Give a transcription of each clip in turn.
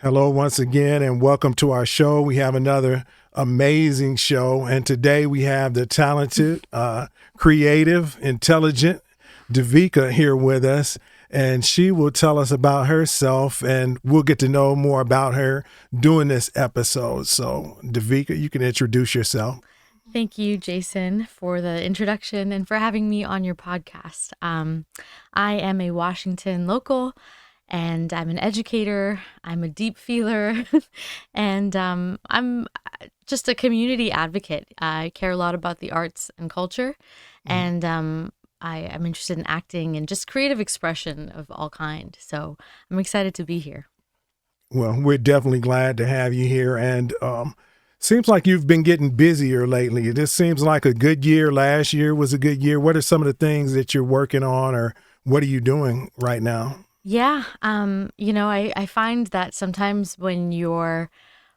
Hello, once again, and welcome to our show. We have another amazing show, and today we have the talented, creative, intelligent Davika here with us, and she will tell us about herself, and we'll get to know more about her during this episode. So, Davika, you can introduce yourself. Thank you, Jason, for the introduction and for having me on your podcast. I am a Washington local and I'm an educator. I'm a deep feeler and I'm just a community advocate. I care a lot about the arts and culture and I am interested in acting and just creative expression of all kind. So I'm excited to be here. Well, we're definitely glad to have you here, and seems like you've been getting busier lately. This seems like a good year. Last year was a good year. What are some of the things that you're working on, or what are you doing right now? Yeah, I find that sometimes when your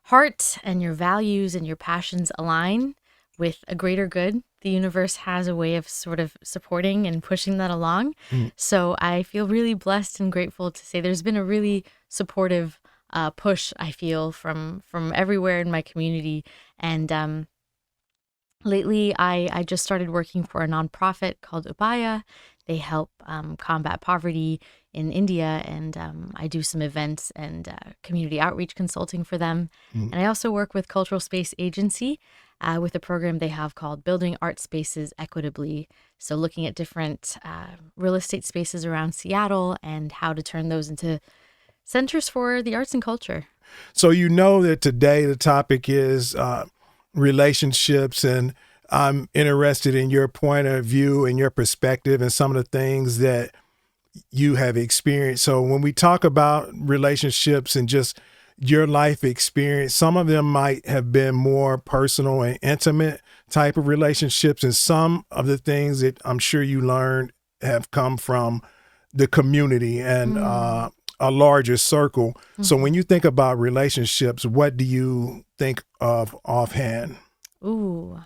heart and your values and your passions align with a greater good, the universe has a way of sort of supporting and pushing that along. Mm. So I feel really blessed and grateful to say there's been a really supportive push, I feel, from everywhere in my community. And lately, I just started working for a nonprofit called Upaya. They help combat poverty in India, and I do some events and community outreach consulting for them. Mm. And I also work with Cultural Space Agency with a program they have called Building Art Spaces Equitably. So looking at different real estate spaces around Seattle and how to turn those into centers for the arts and culture. So you know that today the topic is relationships, and I'm interested in your point of view and your perspective and some of the things that you have experienced. So when we talk about relationships and just your life experience, some of them might have been more personal and intimate type of relationships, and some of the things that I'm sure you learned have come from the community and a larger circle. So when you think about relationships, what do you think of offhand? Ooh.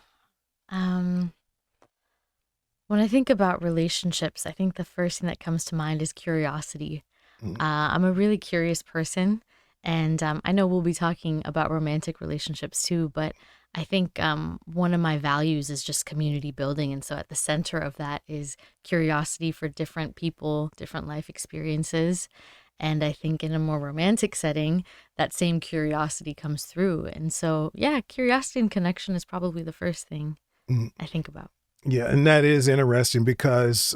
When I think about relationships, I think the first thing that comes to mind is curiosity. Mm. I'm a really curious person, and I know we'll be talking about romantic relationships too, but I think one of my values is just community building. And so at the center of that is curiosity for different people, different life experiences. And I think in a more romantic setting, that same curiosity comes through. And so, yeah, curiosity and connection is probably the first thing Mm. I think about. Yeah, and that is interesting because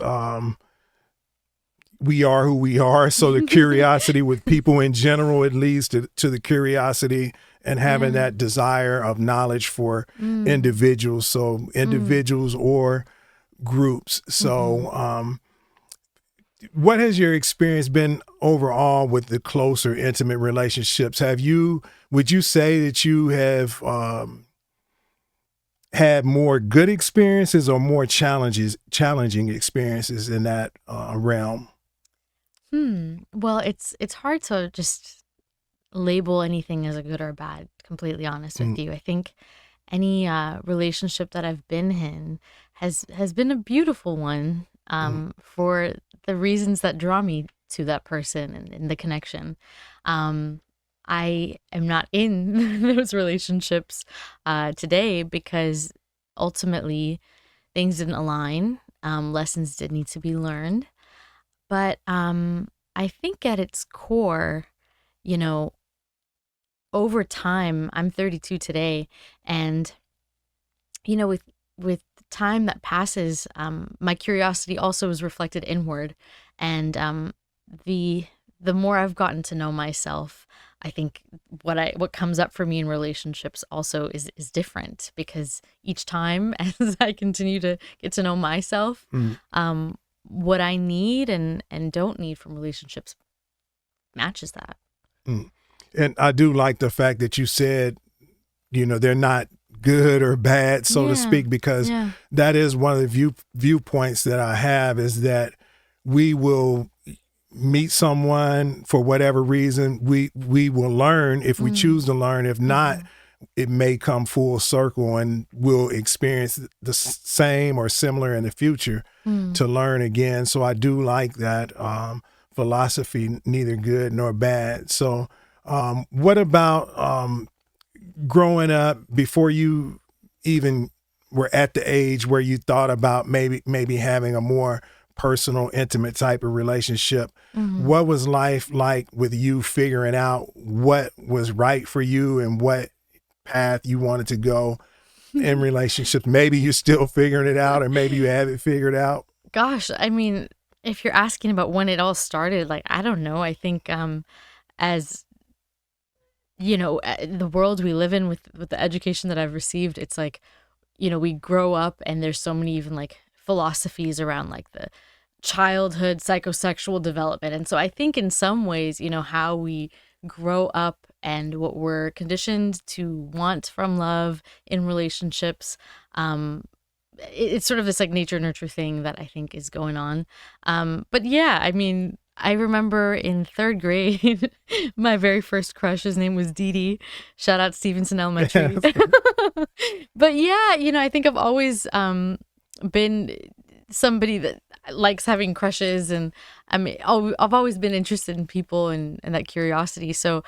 we are who we are. So the curiosity with people in general, it leads to the curiosity and having Yeah. that desire of knowledge for Mm. individuals. So individuals or groups. Mhm. So what has your experience been overall with the closer, intimate relationships? Would you say that you have had more good experiences or more challenging experiences in that realm? Well, it's hard to just label anything as a good or bad, completely honest with Mm. you. I think any relationship that I've been in has been a beautiful one Mm. for the reasons that draw me to that person and the connection. Um, I am not in those relationships today because ultimately things didn't align. Lessons did need to be learned. But I think at its core, you know, over time, I'm 32 today, and with time that passes, my curiosity also is reflected inward, and the the more I've gotten to know myself, I think what comes up for me in relationships also is different because each time as I continue to get to know myself, Mm. what I need and don't need from relationships matches that. Mm. And I do like the fact that you said, they're not good or bad, so to Yeah. speak, because Yeah. that is one of the viewpoints that I have, is that we will meet someone for whatever reason. We will learn if we Mm. choose to learn. If not, Mhm. it may come full circle and we'll experience the same or similar in the future Mm. to learn again. So I do like that philosophy, neither good nor bad. So What about growing up before you even were at the age where you thought about maybe having a more personal, intimate type of relationship? Hmm. What was life like with you figuring out what was right for you and what path you wanted to go in relationships? Maybe you're still figuring it out, or maybe you have it figured out. Gosh, I mean, if you're asking about when it all started, like, I don't know. I think as the world we live in with the education that I've received, it's like, we grow up and there's so many even like philosophies around like the childhood psychosexual development. And so I think in some ways, how we grow up and what we're conditioned to want from love in relationships, it's sort of this like nature nurture thing that I think is going on. But yeah, I mean, I remember in third grade, my very first crush, his name was Dee Dee. Shout out Stevenson Elementary. But yeah, I think I've always been somebody that likes having crushes. And I mean, I've always been interested in people and that curiosity. So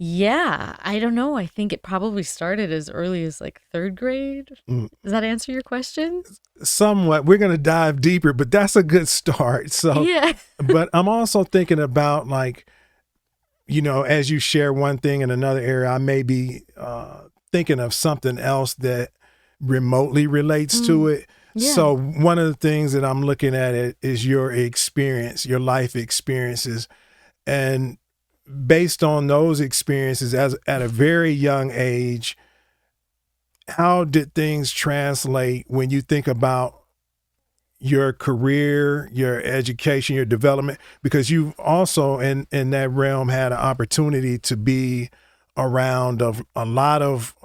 yeah, I don't know. I think it probably started as early as like third grade. Mm, Does that answer your question? somewhat. We're going to dive deeper, but that's a good start. So, Yeah. but I'm also thinking about like, as you share one thing in another area, I may be thinking of something else that remotely relates to Mm, it. yeah. So one of the things that I'm looking at it is your experience, your life experiences, and based on those experiences as at a very young age, how did things translate when you think about your career, your education, your development? Because you've also in that realm had an opportunity to be around of a lot of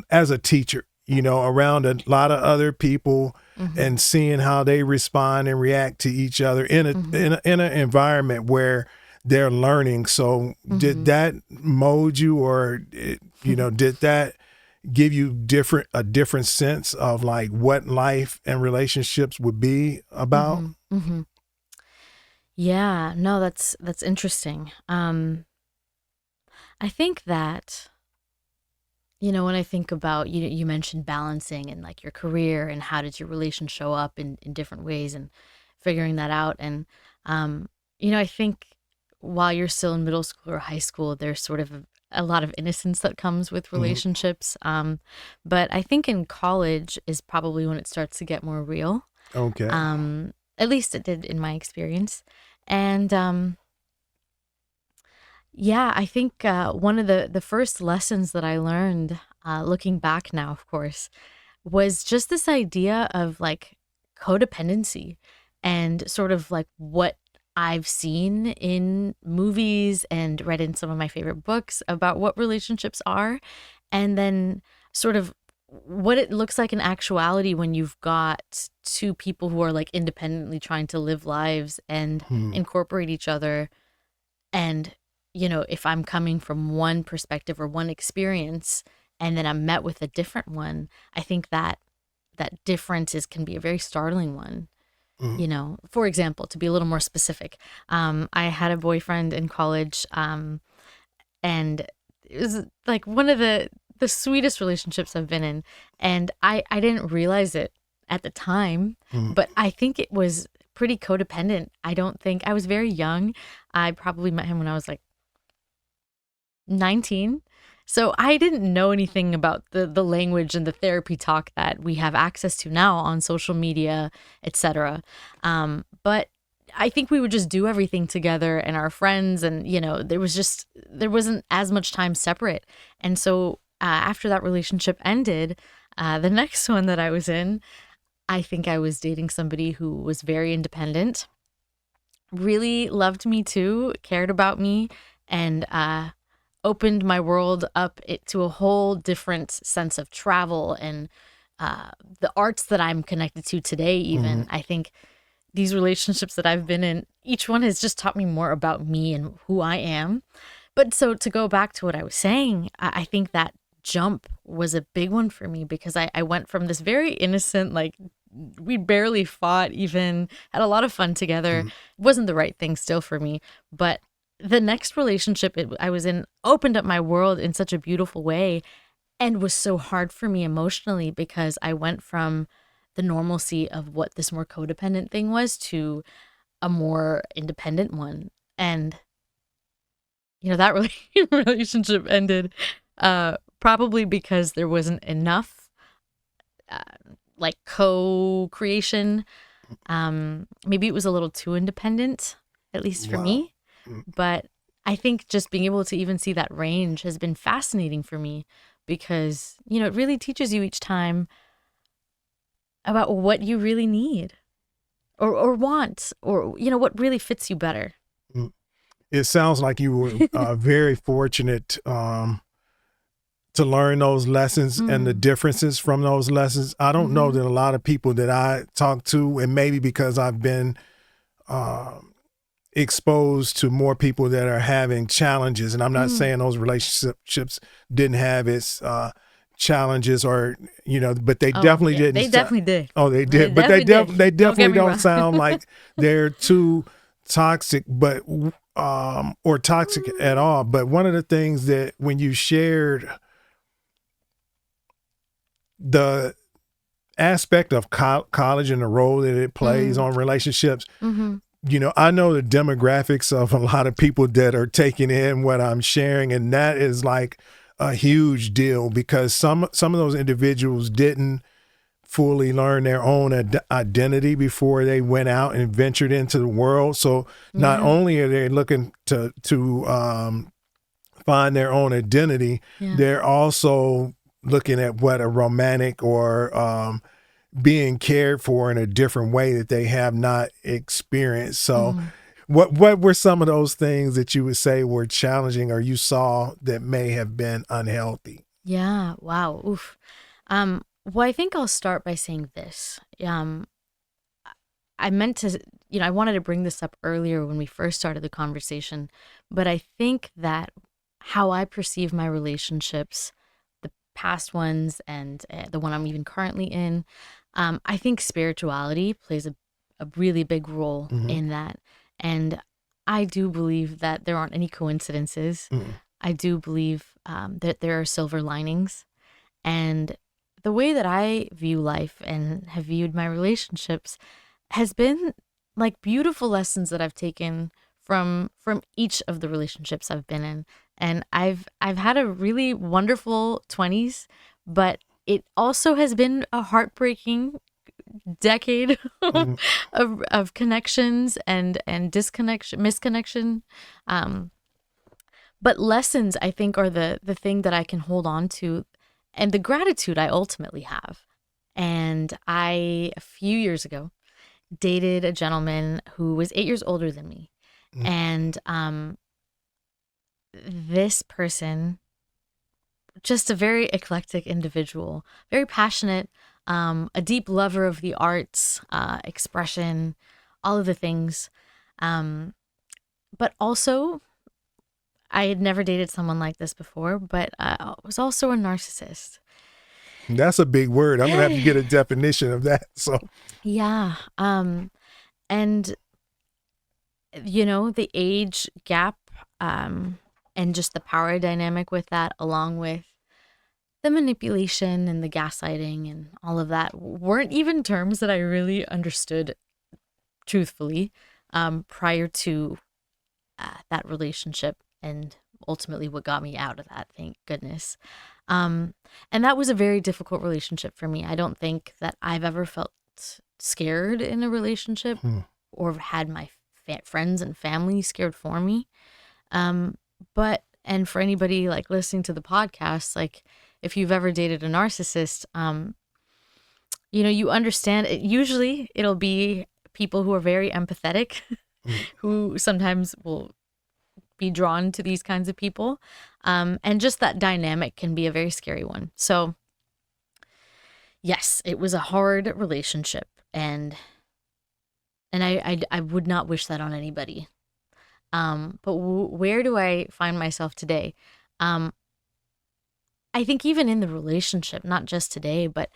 as a teacher, around a lot of other people Mm-hmm. and seeing how they respond and react to each other in a Mm-hmm. in an environment where they're learning. So did Mm-hmm. that mold you, or did that give you a different sense of like what life and relationships would be about? Mm-hmm. Mm-hmm. Yeah. No, that's interesting. I think that when I think about you mentioned balancing and like your career and how did your relation show up in different ways and figuring that out. And I think while you're still in middle school or high school, there's sort of a lot of innocence that comes with Mhm. relationships. But I think in college is probably when it starts to get more real. Okay. At least it did in my experience. And yeah, I think one of the first lessons that I learned, looking back now, of course, was just this idea of like codependency and sort of like what I've seen in movies and read in some of my favorite books about what relationships are, and then sort of what it looks like in actuality when you've got two people who are like independently trying to live lives and Hmm. incorporate each other. And, if I'm coming from one perspective or one experience and then I'm met with a different one, I think that difference can be a very startling one. Hmm. For example, to be a little more specific, I had a boyfriend in college, and it was like one of the sweetest relationships I've been in. And I didn't realize it at the time, Hmm. but I think it was pretty codependent. I don't think I was very young. I probably met him when I was like 19. So I didn't know anything about the language and the therapy talk that we have access to now on social media, etc. But I think we would just do everything together and our friends, and there wasn't as much time separate. And so after that relationship ended, the next one that I was in, I think I was dating somebody who was very independent, really loved me too, cared about me, and opened my world up to a whole different sense of travel and the arts that I'm connected to today. Hmm. Even I think these relationships that I've been in, each one has just taught me more about me and who I am. But so to go back to what I was saying, I think that jump was a big one for me because I went from this very innocent, like we barely fought, even had a lot of fun together. Hmm. It wasn't the right thing still for me, but the next relationship I was in opened up my world in such a beautiful way and was so hard for me emotionally because I went from the normalcy of what this more codependent thing was to a more independent one. And, that relationship ended probably because there wasn't enough uh, like co-creation. Maybe it was a little too independent, at least for Wow. me. But I think just being able to even see that range has been fascinating for me because, it really teaches you each time about what you really need or want or, what really fits you better. It sounds like you were very fortunate to learn those lessons and the differences from those lessons. I don't know that a lot of people that I talk to, and maybe because I've been exposed to more people that are having challenges, and I'm not saying those relationships didn't have its challenges or, but they definitely didn't. They definitely did. Oh, they did. But they definitely don't sound like they're too toxic, but or toxic at all. But one of the things that when you shared the aspect of college and the role that it plays on relationships, I know the demographics of a lot of people that are taking in what I'm sharing, and that is like a huge deal because some of those individuals didn't fully learn their own identity before they went out and ventured into the world. So not only are they looking to find their own identity, they're also looking at what a romantic or being cared for in a different way that they have not experienced. So what were some of those things that you would say were challenging or you saw that may have been unhealthy? Yeah. Wow. Oof. Well, I think I'll start by saying this. I meant to, I wanted to bring this up earlier when we first started the conversation, but I think that how I perceive my relationships, the past ones and the one I'm even currently in, I think spirituality plays a really big role in that. And I do believe that there aren't any coincidences. I do believe that there are silver linings. And the way that I view life and have viewed my relationships has been like beautiful lessons that I've taken from each of the relationships I've been in. And I've had a really wonderful 20s, but it also has been a heartbreaking decade of connections and disconnection, misconnection. But lessons, I think, are the thing that I can hold on to and the gratitude I ultimately have. And I, a few years ago, dated a gentleman who was 8 years older than me. And this person, just a very eclectic individual, very passionate, a deep lover of the arts, expression, all of the things. But also, I had never dated someone like this before, but was also a narcissist. That's a big word. I'm going to have to get a definition of that. So, yeah. And, the age gap and just the power dynamic with that, along with the manipulation and the gaslighting and all of that, weren't even terms that I really understood truthfully prior to that relationship and ultimately what got me out of that, thank goodness. And that was a very difficult relationship for me. I don't think that I've ever felt scared in a relationship or had my friends and family scared for me. But, and for anybody like listening to the podcast, like if you've ever dated a narcissist, you understand it. Usually it'll be people who are very empathetic, who sometimes will be drawn to these kinds of people. And just that dynamic can be a very scary one. So yes, it was a hard relationship and I would not wish that on anybody. But where do I find myself today? I think even in the relationship, not just today, but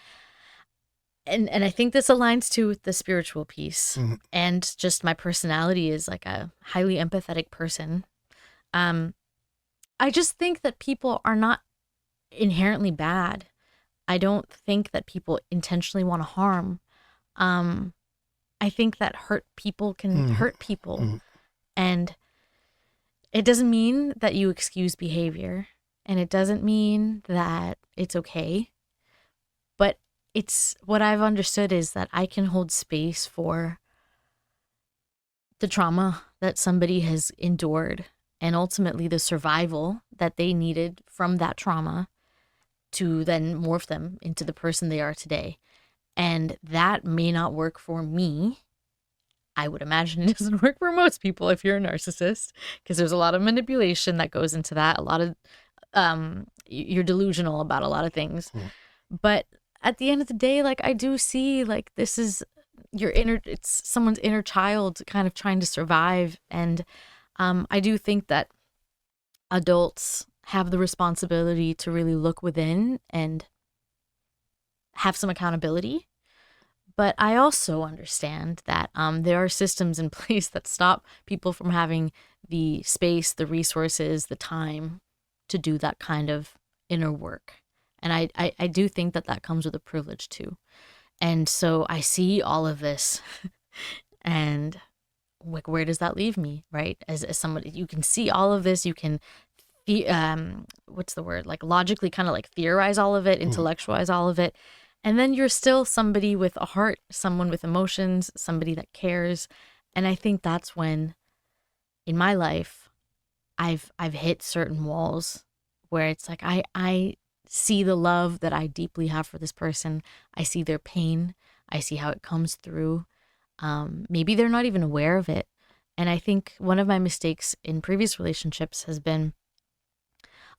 and I think this aligns too with the spiritual piece and just my personality is like a highly empathetic person. Um, I just think that people are not inherently bad. I don't think that people intentionally want to harm. Um, I think that hurt people can Mm-hmm. hurt people. Mm-hmm. And it doesn't mean that you excuse behavior. And it doesn't mean that it's okay. But it's what I've understood is that I can hold space for the trauma that somebody has endured and ultimately the survival that they needed from that trauma to then morph them into the person they are today. And that may not work for me. I would imagine it doesn't work for most people if you're a narcissist, because there's a lot of manipulation that goes into that. A lot of you're delusional about a lot of things. Mm-hmm. But at the end of the day, like, I do see, like, this is it's someone's inner child kind of trying to survive. And I do think that adults have the responsibility to really look within and have some accountability. But I also understand that there are systems in place that stop people from having the space, the resources, the time to do that kind of inner work. And I do think that that comes with a privilege too. And so I see all of this and, like, where does that leave me, right? As somebody, you can see all of this, you can what's the word, like, logically kind of like theorize all of it, intellectualize all of it, and then you're still somebody with a heart, someone with emotions, somebody that cares. And I think that's when in my life I've hit certain walls where it's like I see the love that I deeply have for this person. I see their pain. I see how it comes through. Maybe they're not even aware of it. And I think one of my mistakes in previous relationships has been,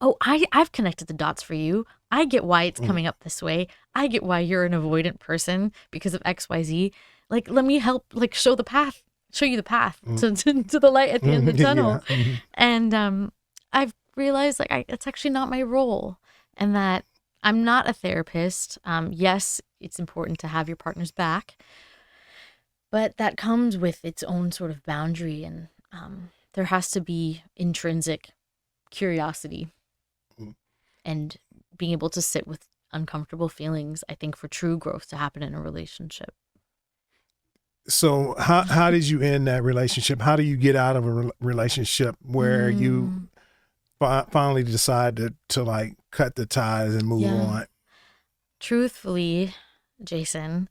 oh, I've connected the dots for you. I get why it's coming up this way. I get why you're an avoidant person because of XYZ. Like, let me help, like, show you the path to the light at the end of the tunnel. Yeah. Mm-hmm. And I've realized, like, it's actually not my role, and that I'm not a therapist. Yes, it's important to have your partner's back, but that comes with its own sort of boundary, and there has to be intrinsic curiosity and being able to sit with uncomfortable feelings, I think, for true growth to happen in a relationship. So how did you end that relationship? How do you get out of a relationship where you finally decide to like cut the ties and move on? Truthfully, Jason,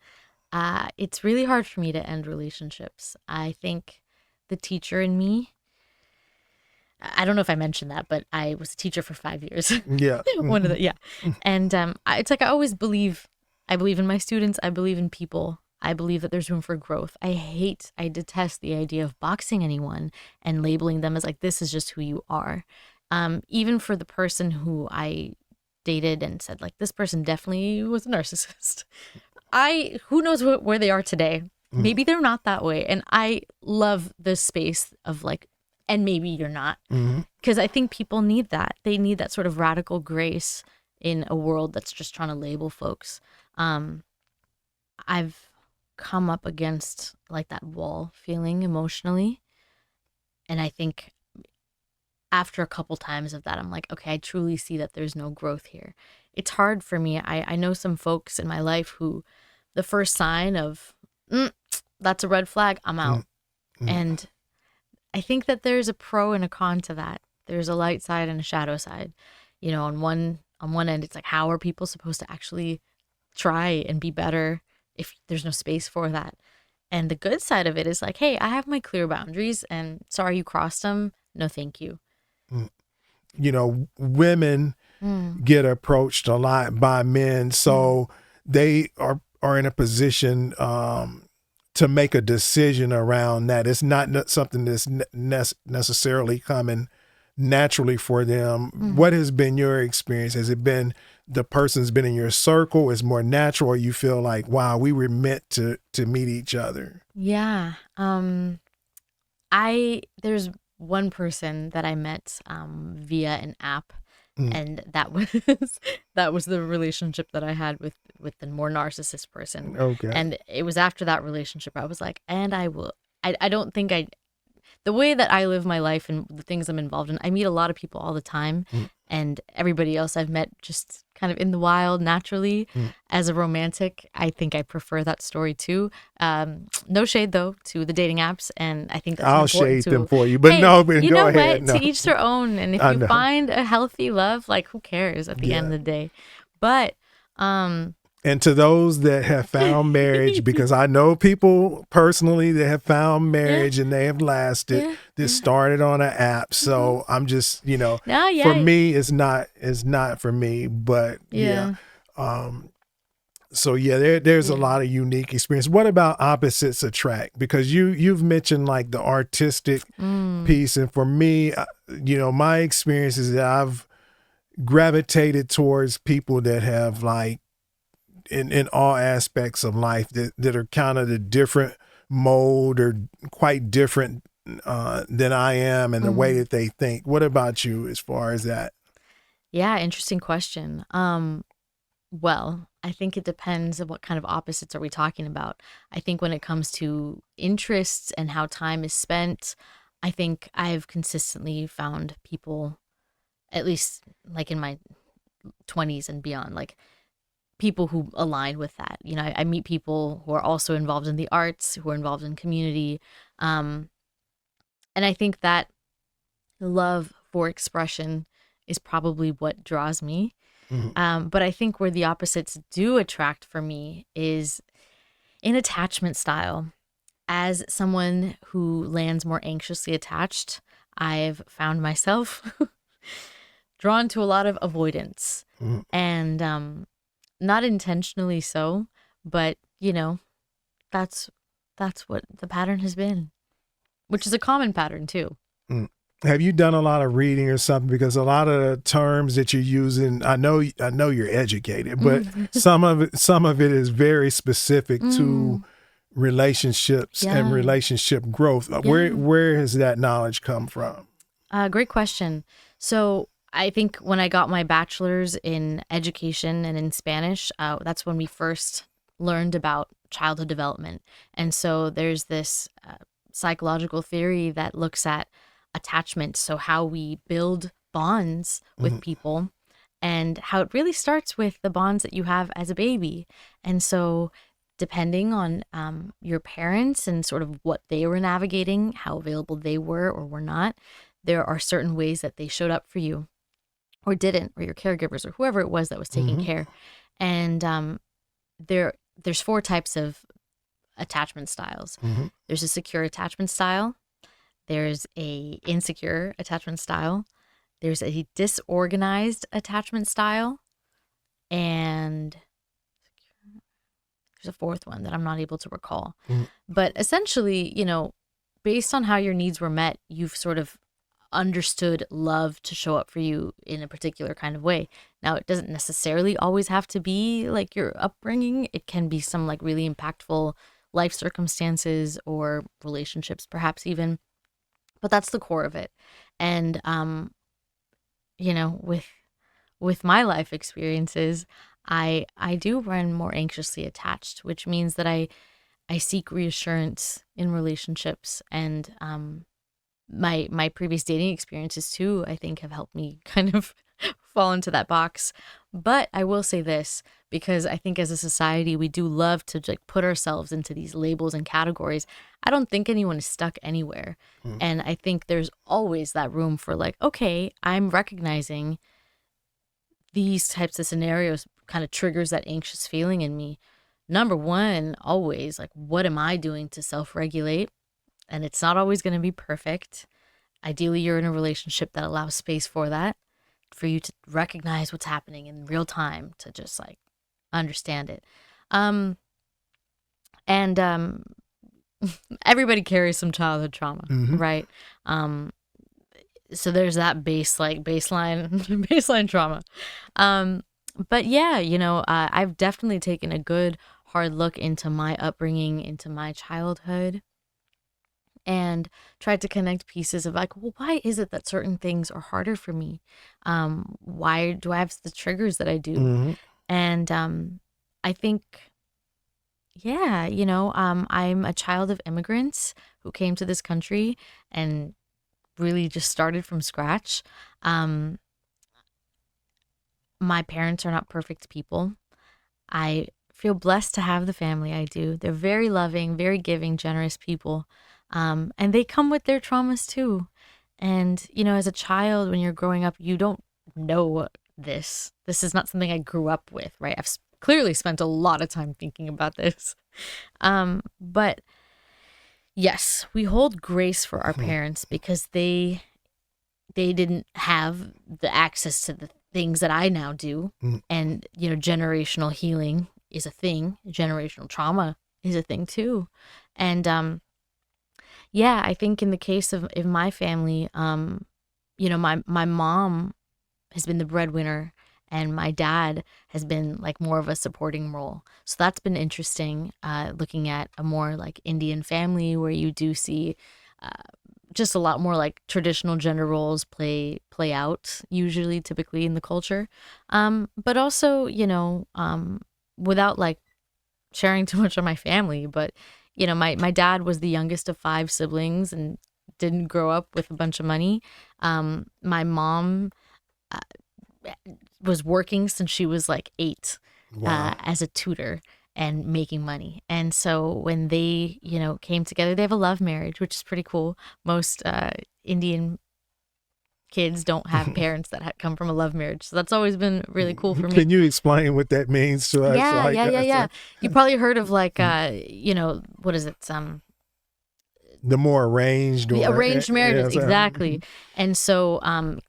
it's really hard for me to end relationships. I think the teacher in me, I don't know if I mentioned that, but I was a teacher for 5 years. Yeah. One of the, yeah. And it's like, I always believe in my students. I believe in people. I believe that there's room for growth. I detest the idea of boxing anyone and labeling them as, like, this is just who you are. Even for the person who I dated and said, like, this person definitely was a narcissist. Who knows where they are today? Maybe they're not that way. And I love the space of, like, and maybe you're not. Because I think people need that. They need that sort of radical grace in a world that's just trying to label folks. I've come up against, like, that wall feeling emotionally. And I think after a couple times of that, I'm like, okay, I truly see that there's no growth here. It's hard for me. I know some folks in my life who the first sign of, that's a red flag, I'm out. And I think that there's a pro and a con to that. There's a light side and a shadow side. You know, on one end, it's like, how are people supposed to actually try and be better if there's no space for that? And the good side of it is like, hey, I have my clear boundaries, and sorry you crossed them. No, thank you. You know, women get approached a lot by men, so they are in a position to make a decision around that. It's not something that's necessarily coming naturally for them. What has been your experience? Has it been the person's been in your circle? Is more natural, or you feel like, wow, we were meant to meet each other? Yeah. There's one person that I met via an app, and that was the relationship that I had with the more narcissist person. Okay. And it was after that relationship I was like, and I don't think the the way that I live my life and the things I'm involved in, I meet a lot of people all the time, and everybody else I've met just kind of in the wild naturally. As a romantic, I think I prefer that story too. No shade though to the dating apps, and I think that's I'll important shade them too. for you, but Hey, no, but you go know ahead. what? To No, each their own, and if I you know. find a healthy love, like who cares at the end Yeah. of the day? But And to those that have found marriage, because I know people personally that have found yeah, marriage and they have lasted, yeah, this yeah. started on an app. So I'm just, No, for yeah, me, it's not for me, but yeah. yeah. So yeah, there's a Yeah. lot of unique experience. What about opposites attract? Because you've mentioned like the artistic Mm, piece, and for me, my experience is that I've gravitated towards people that have like in all aspects of life that are kind of the different mode or quite different than I am and the way mm. that they think. What about you as far as that? Yeah, interesting question. Well, I think it depends on what kind of opposites are we talking about. I think when it comes to interests and how time is spent, I think I've consistently found people, at least like in my 20s and beyond, like people who align with that. I meet people who are also involved in the arts, who are involved in community. Um, and I think that love for expression is probably what draws me. Mhm. But I think where the opposites do attract for me is in attachment style. As someone who lands more anxiously attached, I've found myself drawn to a lot of avoidance. Mhm. And not intentionally so, but that's that's what the pattern has been, which is a common pattern too. Mm. Have you done a lot of reading or something? Because a lot of the terms that you're using, I know you're educated, but Mm. some of it is very specific to Mm. relationships and Yeah. relationship growth. Where Yeah. where has that knowledge come from? Great question. So I think when I got my bachelor's in education and in Spanish, that's when we first learned about childhood development. And so there's this psychological theory that looks at attachment, so how we build bonds with Mhm. people and how it really starts with the bonds that you have as a baby. And so depending on your parents and sort of what they were navigating, how available they were or were not, there are certain ways that they showed up for you or didn't, or your caregivers or whoever it was that was taking Mhm. care. And there's four types of attachment styles. Mhm. There's a secure attachment style, there's a insecure attachment style, there's a disorganized attachment style, and there's a fourth one that I'm not able to recall. Mhm. But essentially, based on how your needs were met, you've sort of understood love to show up for you in a particular kind of way. Now, it doesn't necessarily always have to be like your upbringing. It can be some like really impactful life circumstances or relationships, perhaps even. But that's the core of it. And with my life experiences, I do run more anxiously attached, which means that I seek reassurance in relationships, and my previous dating experiences too, I think, have helped me kind of fall into that box. But I will say this, because I think as a society we do love to like put ourselves into these labels and categories. I don't think anyone is stuck anywhere. Mhm. And I think there's always that room for like, okay, I'm recognizing these types of scenarios kind of triggers that anxious feeling in me. Number one, always like, what am I doing to self-regulate? And it's not always going to be perfect. Ideally, you're in a relationship that allows space for that, for you to recognize what's happening in real time, to just like understand it. Um, and everybody carries some childhood trauma, Mhm. right? Um, so there's that baseline baseline trauma. Um, but yeah, I've definitely taken a good hard look into my upbringing, into my childhood, and tried to connect pieces of like, well, why is it that certain things are harder for me? Why do I have the triggers that I do? Mhm. And I think, Yeah, I'm a child of immigrants who came to this country and really just started from scratch. Um, my parents are not perfect people. I feel blessed to have the family I do. They're very loving, very giving, generous people. And they come with their traumas too. And, as a child, when you're growing up, you don't know this. This is not something I grew up with, right? Clearly spent a lot of time thinking about this. But yes, we hold grace for our parents because they didn't have the access to the things that I now do. Mm. And, generational healing is a thing. Generational trauma is a thing too. And yeah, I think in the case of in my family, my mom has been the breadwinner and my dad has been like more of a supporting role. So that's been interesting, looking at a more like Indian family where you do see uh, just a lot more like traditional gender roles play out usually typically in the culture. But also, without like sharing too much of my family, but my dad was the youngest of five siblings and didn't grow up with a bunch of money. My mom uh, was working since she was like 8, Wow. as a tutor and making money. And so when they, came together, they have a love marriage, which is pretty cool. Most Indian kids don't have parents that come from a love marriage. So that's always been really cool for me. Can you explain what that means to us? Yeah, Like, yeah, yeah, yeah. You probably heard of like, what is it? the more arranged The or arranged marriages, yeah, exactly. And so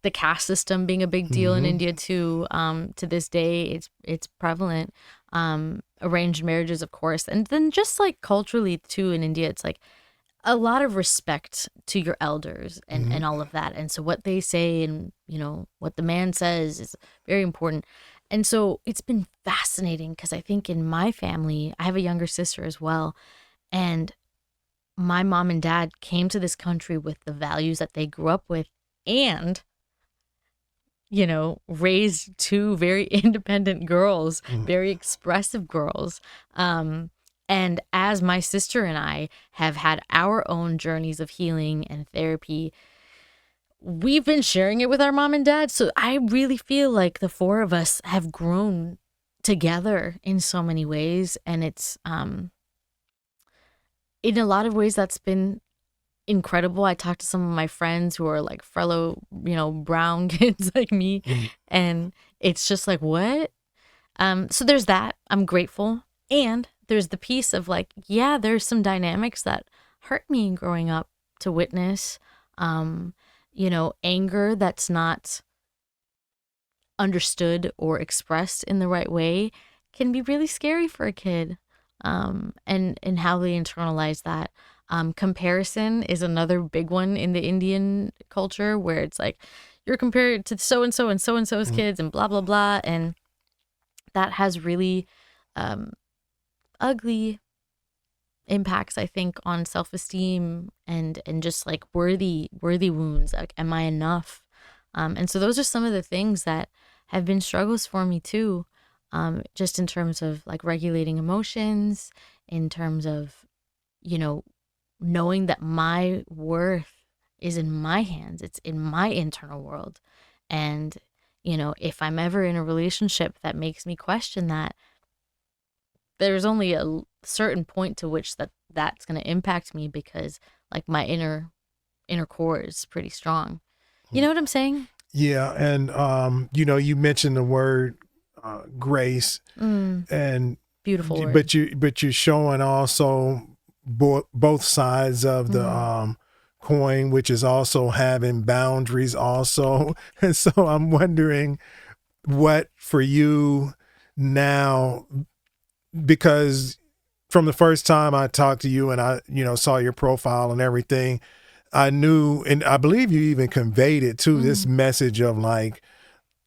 the caste system being a big deal in mm-hmm. India too, to this day, it's prevalent. Arranged marriages, of course, and then just like culturally too in India, it's like a lot of respect to your elders Mm-hmm. and all of that. And so what they say and what the man says is very important. And so it's been fascinating because I think in my family, I have a younger sister as well, and my mom and dad came to this country with the values that they grew up with and raised two very independent girls, Mm-hmm. very expressive girls. And as my sister and I have had our own journeys of healing and therapy, we've been sharing it with our mom and dad. So I really feel like the four of us have grown together in so many ways. And it's in a lot of ways that's been incredible. I talked to some of my friends who are like fellow, brown kids like me, Mm-hmm. and it's just like, what? So there's that. I'm grateful. And there's the piece of like, yeah, there's some dynamics that hurt me growing up to witness. Anger that's not understood or expressed in the right way can be really scary for a kid. And how they internalize that. Comparison is another big one in the Indian culture where it's like you're compared to so and so and so and so's kids and blah blah blah, and that has really ugly impacts, I think, on self-esteem and just like worthy wounds. Like, am I enough? And so those are some of the things that have been struggles for me too. Just in terms of like regulating emotions, in terms of, knowing that my worth is in my hands, it's in my internal world. And, if I'm ever in a relationship that makes me question that, there's only a certain point to which that's going to impact me because like my inner core is pretty strong. You know what I'm saying? Yeah, and you mentioned the word grace, and Beautiful word. but you're showing also both sides of the coin, which is also having boundaries also. And so I'm wondering what for you now, because from the first time I talked to you and I saw your profile and everything, I knew, and I believe you even conveyed it too, this message of like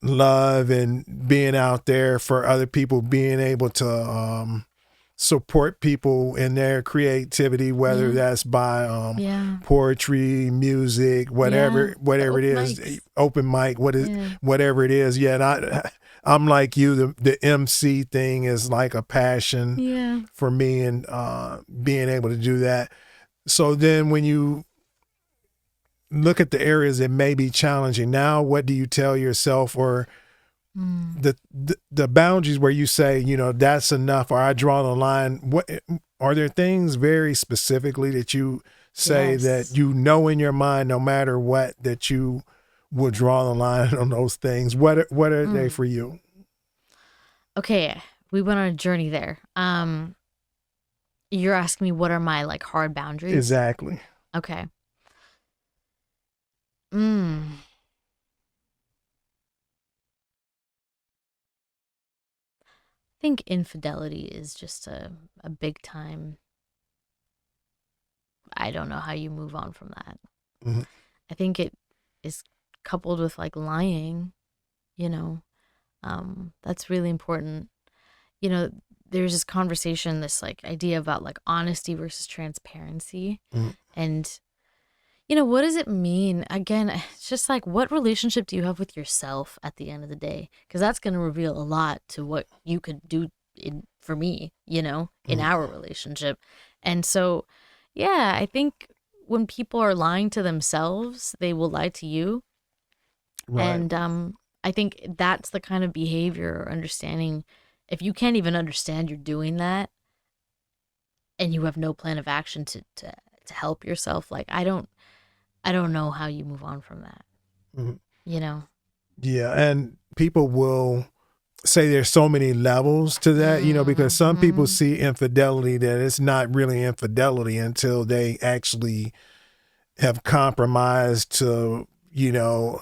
love and being out there for other people, being able to support people in their creativity, whether that's by poetry, music, whatever it is, mics. open mic, whatever it is. Yeah, and I'm like you, the MC thing is like a passion Yeah. for me, and being able to do that. So then when you look at the areas that may be challenging now, what do you tell yourself, or the boundaries where you say, you know, that's enough, or I draw the line? What are there things very specifically that you say that Yes. you know in your mind, no matter what, that you will draw the line on those things? What are they for you? Okay, we went on a journey there. You're asking me what are my like hard boundaries? Exactly. Okay. Mm. I think infidelity is just a big time. I don't know how you move on from that. Mhm. I think it is coupled with like lying, you know. That's really important. You know, there's this conversation, this like idea about like honesty versus transparency. Mhm. And you know, what does it mean? Again, it's just like what relationship do you have with yourself at the end of the day? Because that's going to reveal a lot to what you could do for me, you know, in Mhm. our relationship. And so, yeah, I think when people are lying to themselves, they will lie to you. Right. And I think that's the kind of behavior or understanding. If you can't even understand you're doing that and you have no plan of action to help yourself, like I don't know how you move on from that, Mhm. you know? Yeah, and people will say there's so many levels to that, you know, because some people Hmm. see infidelity that it's not really infidelity until they actually have compromised to, you know,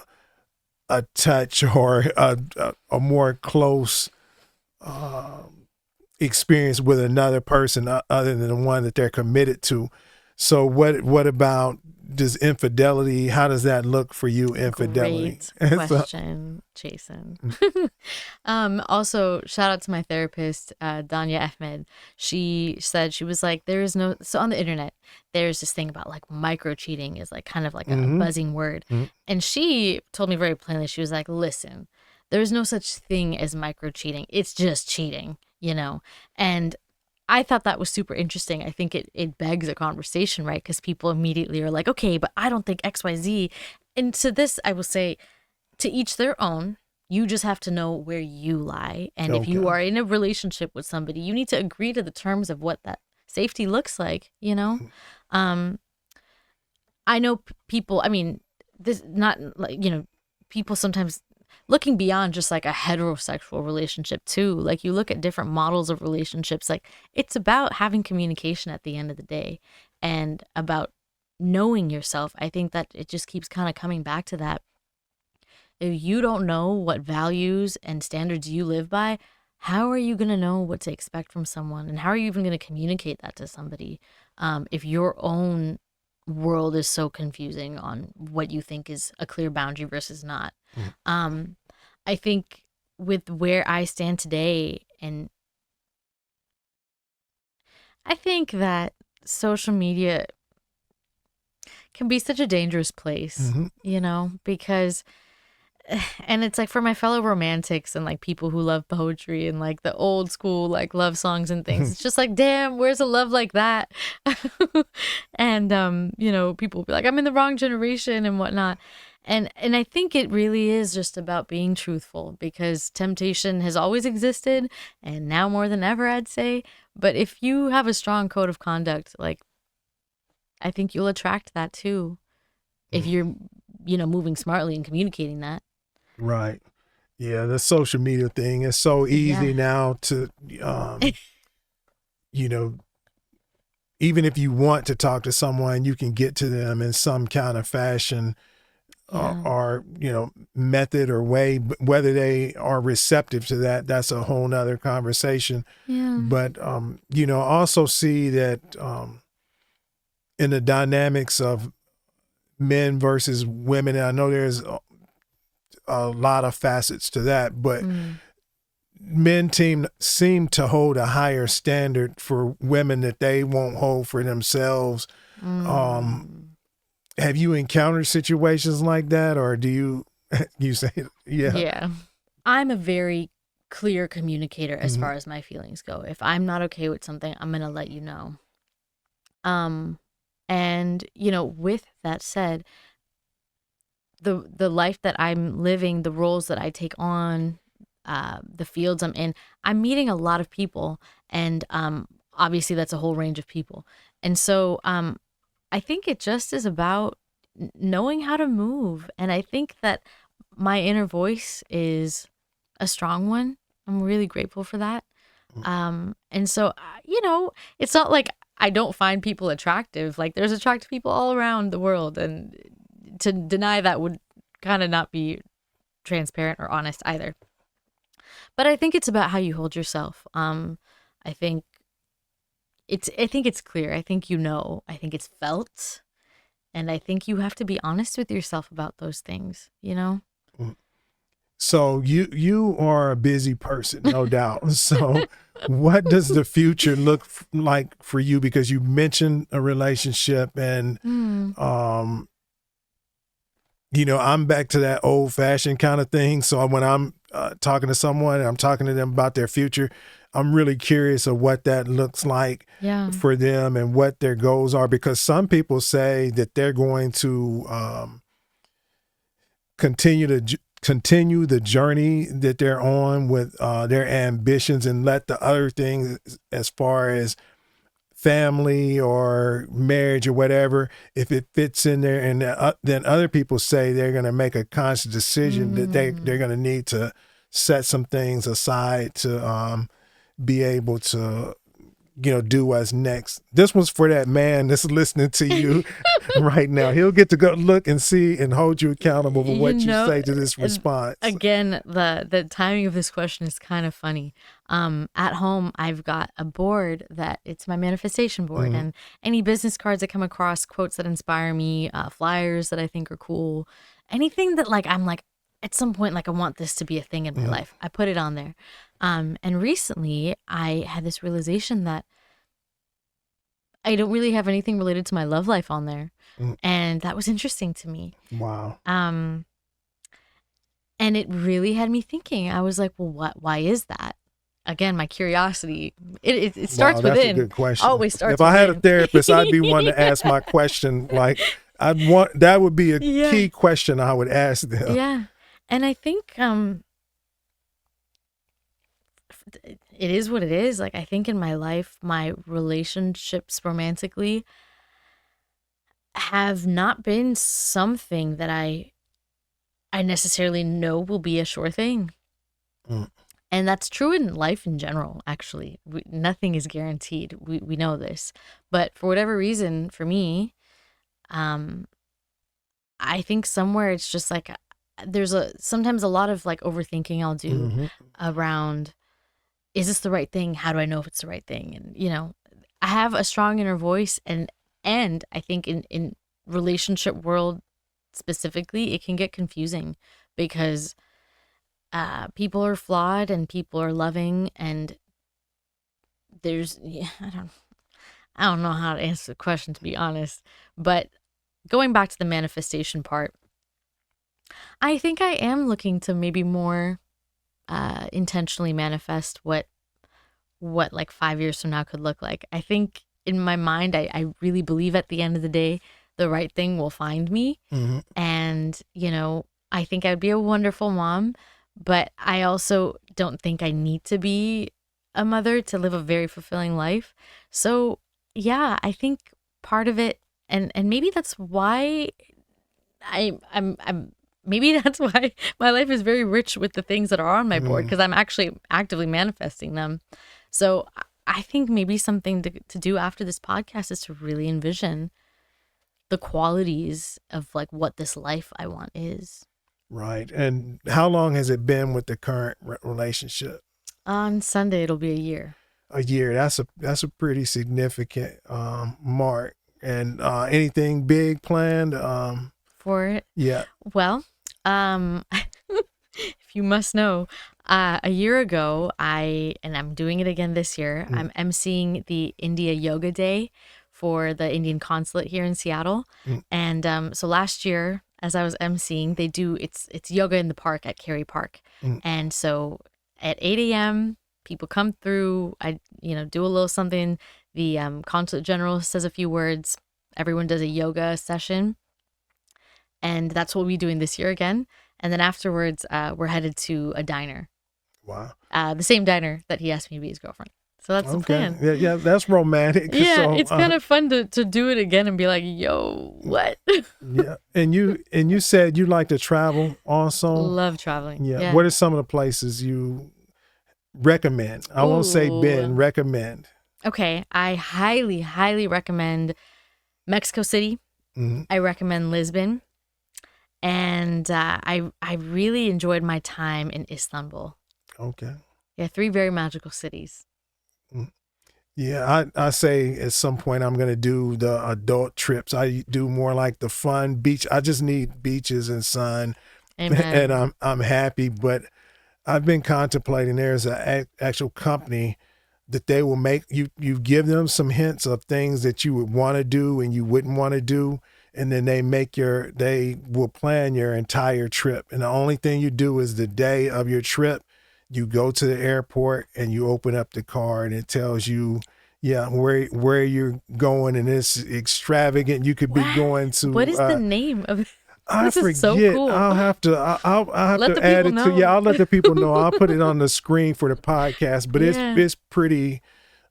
a touch or a more close experience with another person other than the one that they're committed to. So what about does infidelity? How does that look for you? Infidelity. Great So, question, Jason. Also, shout out to my therapist, Danya Ahmed. She said, she was like, there is no, so on the internet, there's this thing about like micro cheating is like kind of like a mm-hmm, buzzing word. mm-hmm, And she told me very plainly, she was like, listen, there's no such thing as micro cheating. It's just cheating, you know? And I thought that was super interesting. I think it begs a conversation, right? Because people immediately are like, okay, but I don't think XYZ. And to this, I will say, to each their own. You just have to know where you lie. And if you okay. are in a relationship with somebody, you need to agree to the terms of what that safety looks like, you know? Um, I know people, I mean, this not like, you know, people sometimes looking beyond just like a heterosexual relationship too. Like you look at different models of relationships, like it's about having communication at the end of the day and about knowing yourself. I think that it just keeps kind of coming back to that. If you don't know what values and standards you live by, how are you going to know what to expect from someone? And how are you even going to communicate that to somebody if your own world is so confusing on what you think is a clear boundary versus not? Mm. Um, I think with where I stand today, and I think that social media can be such a dangerous place, Mm-hmm. you know, because and it's like for my fellow romantics and like people who love poetry and like the old school like love songs and things, it's just like, damn, where's a love like that? And you know, people will be like, I'm in the wrong generation and whatnot. And I think it really is just about being truthful because temptation has always existed and now more than ever, I'd say. But if you have a strong code of conduct, like I think you'll attract that too if you're, you know, moving smartly and communicating that. Right. Yeah, the social media thing is so Yeah. easy now to, um, you know, even if you want to talk to someone, you can get to them in some kind of fashion Yeah. or you know, method or way. But whether they are receptive to that, that's a whole nother conversation. Yeah. But, you know, also see that in the dynamics of men versus women, and I know there's a lot of facets to that, but Mm. men seem to hold a higher standard for women that they won't hold for themselves. Um, Mm. have you encountered situations like that, or do you you say yeah? Yeah. I'm a very clear communicator as Hmm. far as my feelings go. If I'm not okay with something, I'm going to let you know. Um and with that said, the life that I'm living, the roles that I take on, the fields I'm in, I'm meeting a lot of people, and obviously that's a whole range of people. And so I think it just is about knowing how to move, and I think that my inner voice is a strong one. I'm really grateful for that. And so it's not like I don't find people attractive. Like, there's attractive people all around the world, and to deny that would kind of not be transparent or honest either. But I think it's about how you hold yourself. I think I think it's clear. I think I think it's felt, and I think you have to be honest with yourself about those things. So you are a busy person, no doubt. So what does the future look like for you? Because you mentioned a relationship, and Hmm. um, I'm back to that old fashioned kind of thing. So when I'm talking to someone, and I'm talking to them about their future, I'm really curious of what that looks like Yeah. for them and what their goals are. Because some people say that they're going to continue the journey that they're on with their ambitions, and let the other things, as far as family or marriage or whatever, if it fits in there. And then other people say they're going to make a conscious decision that they're Mm. going to need to set some things aside to be able to do what's next. This one's for that man that's listening to you right now. He'll get to go look and see and hold you accountable for you what you know say to this and response. again, the timing of this question is kind of funny. At home, I've got a board that it's my manifestation board, Hmm. and any business cards I come across, quotes that inspire me, flyers that I think are cool, anything that, like, I'm like, at some point, like, I want this to be a thing in my Hmm. life, I put it on there. And recently I had this realization that I don't really have anything related to my love life on there. And that was interesting to me. Wow. Um, and it really had me thinking. I was like, well, why is that? Again, my curiosity, it Wow, starts that's a within, good question. always If starts I had a within. therapist, I'd be one to ask my question. Like, that would be a Yeah. key question I would ask them. Yeah. And I think it is what it is. Like, I think in my life, my relationships romantically have not been something that I necessarily know will be a sure thing. Mm. And that's true in life in general, actually. Nothing is guaranteed. We know this. But for whatever reason, for me, um, I think somewhere it's just like there's sometimes a lot of like overthinking I'll do Hmm. around, is this the right thing? How do I know if it's the right thing? And I have a strong inner voice, and I think in relationship world specifically, it can get confusing because people are flawed and people are loving, and yeah, I don't know how to answer the question, to be honest. But going back to the manifestation part, I think I am looking to maybe more intentionally manifest what like 5 years from now could look like. I think in my mind, I really believe at the end of the day, the right thing will find me. Hmm. And, I think I'd be a wonderful mom, but I also don't think I need to be a mother to live a very fulfilling life. So, yeah, I think part of it, and maybe that's why I'm maybe that's why my life is very rich with the things that are on my board, Mm. because I'm actually actively manifesting them. So I think maybe something to do after this podcast is to really envision the qualities of like what this life I want is. Right. And how long has it been with the current relationship? On Sunday, it'll be a year. A year. That's a pretty significant mark. And anything big planned? For it. Yeah. Well, if you must know, a year ago, and I'm doing it again this year, Mm. I'm emceeing the India Yoga Day for the Indian consulate here in Seattle. Mm. And so last year, as I was emceeing, they do it's yoga in the park at Cary Park. Mm. And so at 8 a.m., people come through. I, do a little something. The consulate general says a few words. Everyone does a yoga session. And that's what we're doing this year again. And then afterwards, we're headed to a diner. Wow. The same diner that he asked me to be his girlfriend. So that's the plan. Yeah, that's romantic. Yeah, So, it's kind of fun to do it again and be like, yo, what? yeah. And you said you like to travel also? Love traveling. Yeah. What are some of the places you recommend? I won't say recommend. Okay. I highly, highly recommend Mexico City. Mm-hmm. I recommend Lisbon. And I really enjoyed my time in Istanbul. Okay. Yeah, 3 very magical cities. Yeah, I say at some point I'm gonna do the adult trips. I do more like the fun beach. I just need beaches and sun, Amen. and I'm happy. But I've been contemplating. There's an actual company that they will make you. You give them some hints of things that you would want to do and you wouldn't want to do, and then they will plan your entire trip. And the only thing you do is the day of your trip, you go to the airport and you open up the car and it tells you, where you're going, and it's extravagant. You could be going to. What is the name of? I This forget. is so cool. I'll have to. I'll have Let to the add it people to. know. Yeah, I'll let the people know. I'll put it on the screen for the podcast. But it's pretty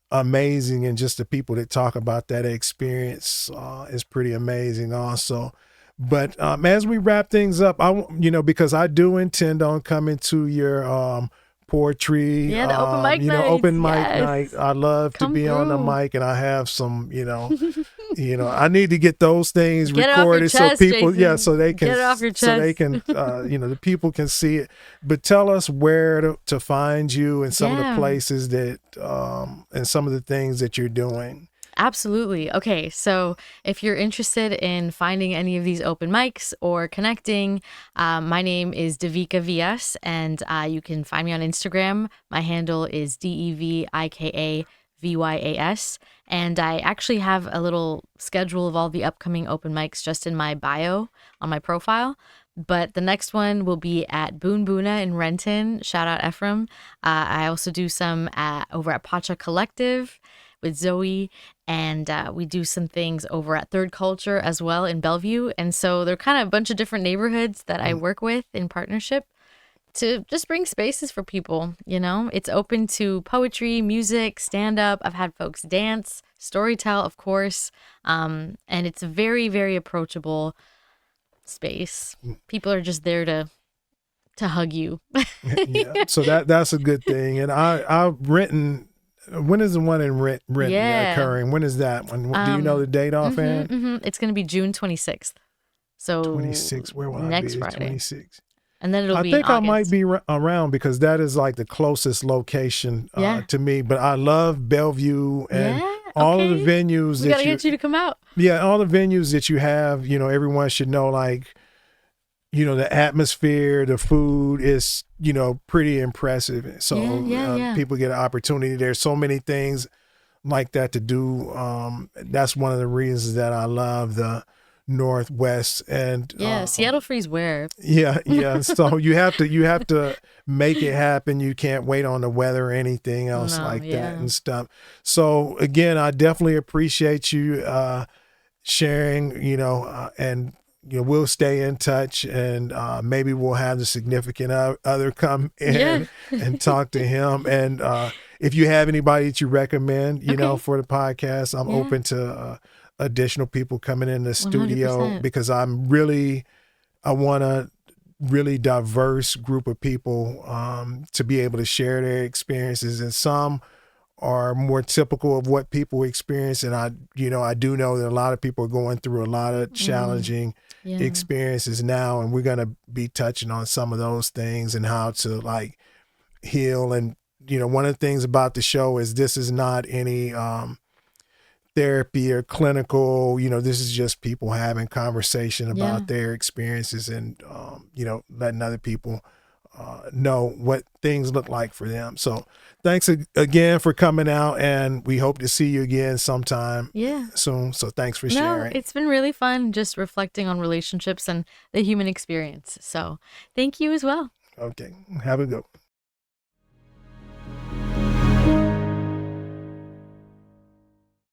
amazing, and just the people that talk about that experience is pretty amazing also. But as we wrap things up, because I do intend on coming to your poetry, the open mic nights. open mic Yes. night. I love Come to be on the through. mic, and I have some, I need to get those things Get it off your recorded chest, so people, Jason. so they can, Get it off your so they chest. can, the people can see it. But tell us where to find you and some of the places that, and some of the things that you're doing. Absolutely. Okay, so if you're interested in finding any of these open mics or connecting, my name is Devika Vias, and you can find me on Instagram. My handle is DEVIKAVYAS, and I actually have a little schedule of all the upcoming open mics just in my bio on my profile. But the next one will be at Boon Boona in Renton. Shout out Ephraim. I also do some over at Pacha Collective with Zoe, and we do some things over at Third Culture as well in Bellevue. And so they're kind of a bunch of different neighborhoods that I work with in partnership to just bring spaces for people. It's open to poetry, music, stand-up. I've had folks dance, storytell, of course, and it's a very, very approachable space. People are just there to hug you. Yeah, so that's a good thing. And I've written. When is the one in Renton occurring? When is that one? Do you know the date offhand? It's going to be June 26th. So 26. Where will next I be? Friday. 26. And then it'll be I think in I August. might be around because that is like the closest location to me. But I love Bellevue and all of the venues we gotta get you to come out. Yeah, all the venues that you have. Everyone should know, like, the atmosphere, the food is, pretty impressive. So people get an opportunity. There's so many things like that to do. That's one of the reasons that I love the Northwest. And Seattle freeze where? Yeah. So you have to make it happen. You can't wait on the weather or anything else that and stuff. So again, I definitely appreciate you sharing, and we'll stay in touch, and maybe we'll have the significant other come in and talk to him. And if you have anybody that you recommend, for the podcast, I'm open to additional people coming in the studio 100%. because I want a really diverse group of people to be able to share their experiences. And some are more typical of what people experience. And I do know that a lot of people are going through a lot of challenging experiences now. And we're going to be touching on some of those things and how to like heal. And, one of the things about the show is this is not any therapy or clinical, this is just people having conversation about their experiences and, letting other people know what things look like for them. So thanks again for coming out, and we hope to see you again sometime Yeah. soon. So thanks for No, sharing. it's been really fun just reflecting on relationships and the human experience. So thank you as well. Okay. Have a good one.